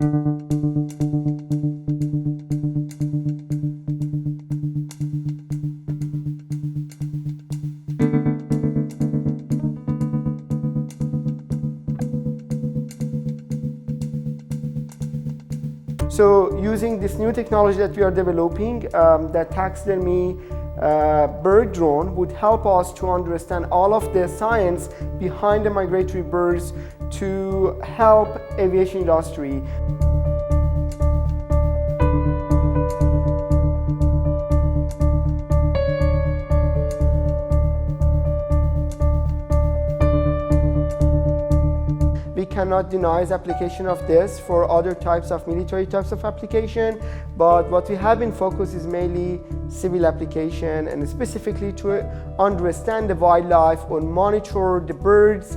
So using this new technology that we are developing, the taxidermy bird drone would help us to understand all of the science behind the migratory birds to help aviation industry. We cannot deny the application of this for other types of military types of application, but what we have in focus is mainly civil application, and specifically to understand the wildlife or monitor the birds